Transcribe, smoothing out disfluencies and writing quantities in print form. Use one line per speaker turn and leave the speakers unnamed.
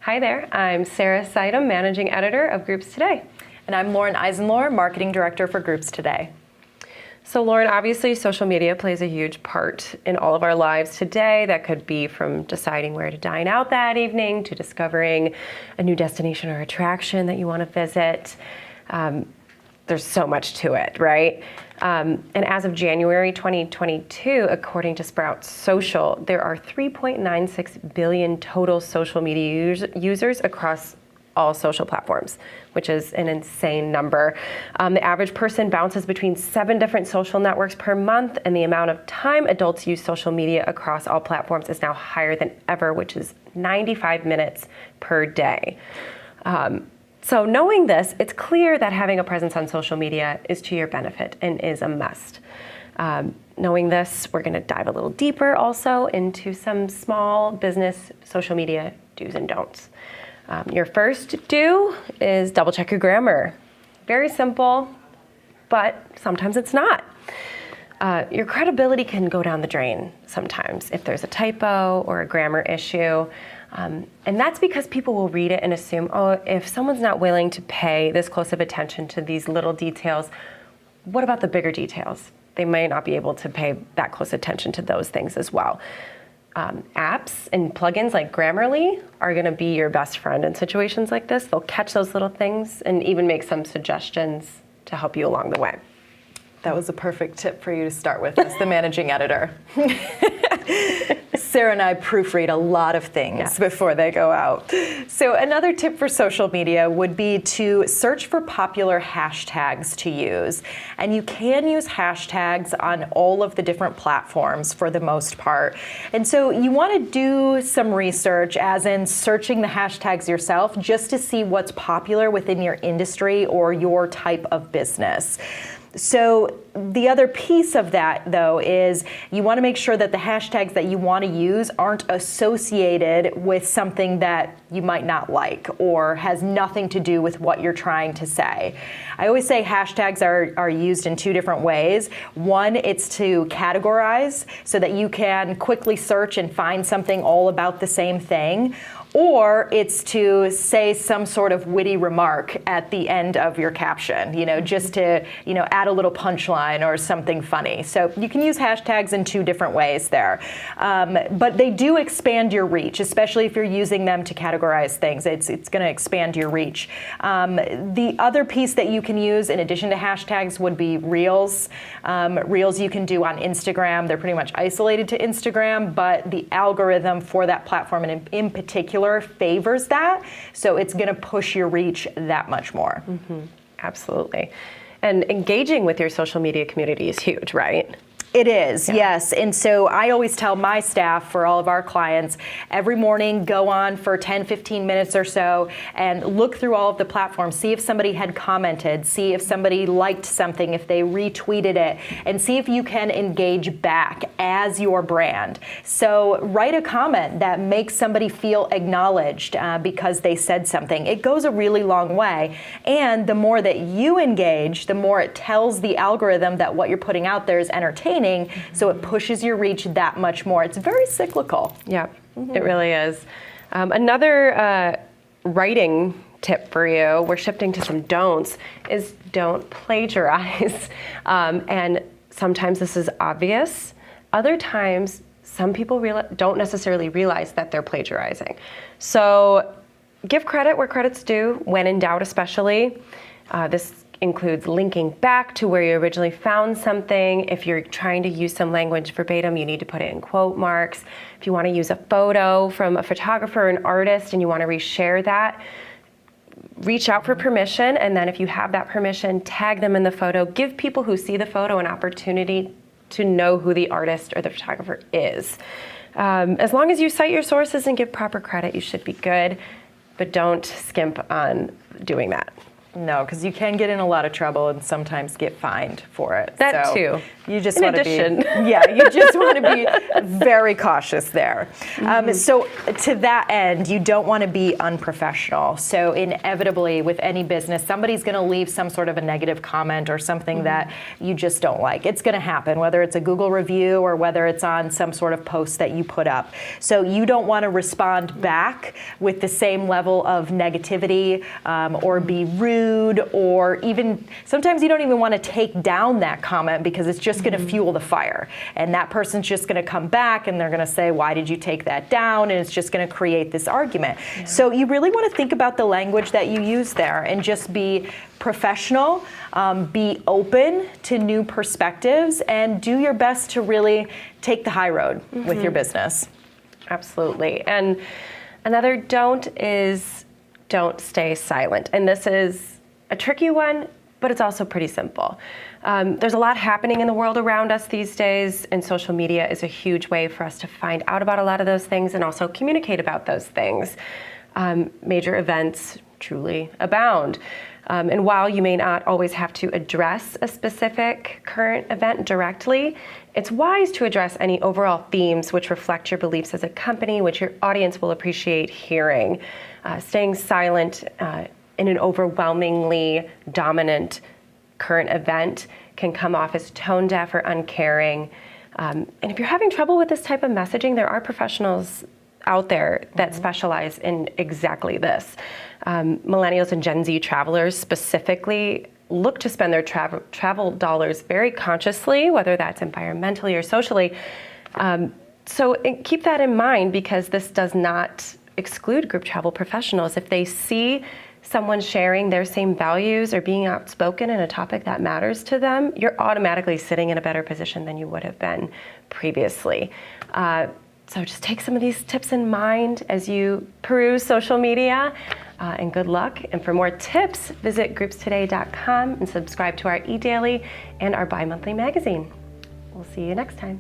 Hi there, I'm Sarah Seidem, Managing Editor of Groups Today.
And I'm Lauren Eisenlohr, Marketing Director for Groups Today.
So Lauren, obviously social media plays a huge part in all of our lives today. That could be from deciding where to dine out that evening to discovering a new destination or attraction that you want to visit. There's so much to it, right? And as of January 2022, according to Sprout Social, there are 3.96 billion total social media users across all social platforms, which is an insane number. The average person bounces between 7 different social networks per month, and the amount of time adults use social media across all platforms is now higher than ever, which is 95 minutes per day. So knowing this, it's clear that having a presence on social media is to your benefit and is a must. Knowing this, we're going to dive a little deeper also into some small business social media do's and don'ts. Your first do is double check your grammar. Very simple, but sometimes it's not. Your credibility can go down the drain sometimes if there's a typo or a grammar issue. And that's because people will read it and assume, oh, if someone's not willing to pay this close of attention to these little details, what about the bigger details? They might not be able to pay that close attention to those things as well. Apps and plugins like Grammarly are going to be your best friend in situations like this. They'll catch those little things and even make some suggestions to help you along the way.
That was a perfect tip for you to start with as the managing editor. Sarah and I proofread a lot of things before they go out. So another tip for social media would be to search for popular hashtags to use. And you can use hashtags on all of the different platforms for the most part. And so you want to do some research, as in searching the hashtags yourself, just to see what's popular within your industry or your type of business. So the other piece of that, though, is you want to make sure that the hashtags that you want to use aren't associated with something that you might not like or has nothing to do with what you're trying to say. I always say hashtags are used in 2 different ways. One, it's to categorize so that you can quickly search and find something all about the same thing. Or it's to say some sort of witty remark at the end of your caption, just to, add a little punchline or something funny. So you can use hashtags in 2 different ways there. But they do expand your reach, especially if you're using them to categorize things. It's going to expand your reach. The other piece that you can use in addition to hashtags would be Reels. Reels you can do on Instagram. They're pretty much isolated to Instagram, but the algorithm for that platform in particular favors that, so it's going to push your reach that much more.
Mm-hmm. Absolutely. And engaging with your social media community is huge, right?
It is, yes. And so I always tell my staff, for all of our clients, every morning go on for 10, 15 minutes or so and look through all of the platforms, see if somebody had commented, see if somebody liked something, if they retweeted it, and see if you can engage back as your brand. So write a comment that makes somebody feel acknowledged because they said something. It goes a really long way. And the more that you engage, the more it tells the algorithm that what you're putting out there is entertaining. So it pushes your reach that much more. It's very cyclical.
Yeah, It really is. Another writing tip for you, we're shifting to some don'ts, is don't plagiarize. And sometimes this is obvious. Other times, some people don't necessarily realize that they're plagiarizing. So give credit where credit's due, when in doubt especially. This includes linking back to where you originally found something. If you're trying to use some language verbatim, you need to put it in quote marks. If you want to use a photo from a photographer or an artist and you want to reshare that, reach out for permission, and then if you have that permission, tag them in the photo. Give people who see the photo an opportunity to know who the artist or the photographer is. As long as you cite your sources and give proper credit, you should be good, but don't skimp on doing that.
No, because you can get in a lot of trouble and sometimes get fined for it.
That
So
too.
You just
In
want to
addition.
be, yeah, you just want to be very cautious there. So to that end, you don't want to be unprofessional. So inevitably, with any business, somebody's going to leave some sort of a negative comment or something that you just don't like. It's going to happen, whether it's a Google review or whether it's on some sort of post that you put up. So you don't want to respond back with the same level of negativity or be rude, or even sometimes you don't even want to take down that comment because it's just going to fuel the fire. And that person's just going to come back and they're going to say, why did you take that down? And it's just going to create this argument. Yeah. So you really want to think about the language that you use there and just be professional, be open to new perspectives, and do your best to really take the high road with your business.
Absolutely. And another don't is don't stay silent. And this is a tricky one, but it's also pretty simple. There's a lot happening in the world around us these days, and social media is a huge way for us to find out about a lot of those things and also communicate about those things. Major events truly abound. And while you may not always have to address a specific current event directly, it's wise to address any overall themes which reflect your beliefs as a company, which your audience will appreciate hearing. Staying silent in an overwhelmingly dominant current event can come off as tone deaf or uncaring. And if you're having trouble with this type of messaging, there are professionals out there that specialize in exactly this. Millennials and Gen Z travelers specifically look to spend their travel dollars very consciously, whether that's environmentally or socially. So keep that in mind, because this does not exclude group travel professionals. If they see someone sharing their same values or being outspoken in a topic that matters to them, you're automatically sitting in a better position than you would have been previously. So just take some of these tips in mind as you peruse social media, and good luck. And for more tips, visit groupstoday.com and subscribe to our eDaily and our bi-monthly magazine. We'll see you next time.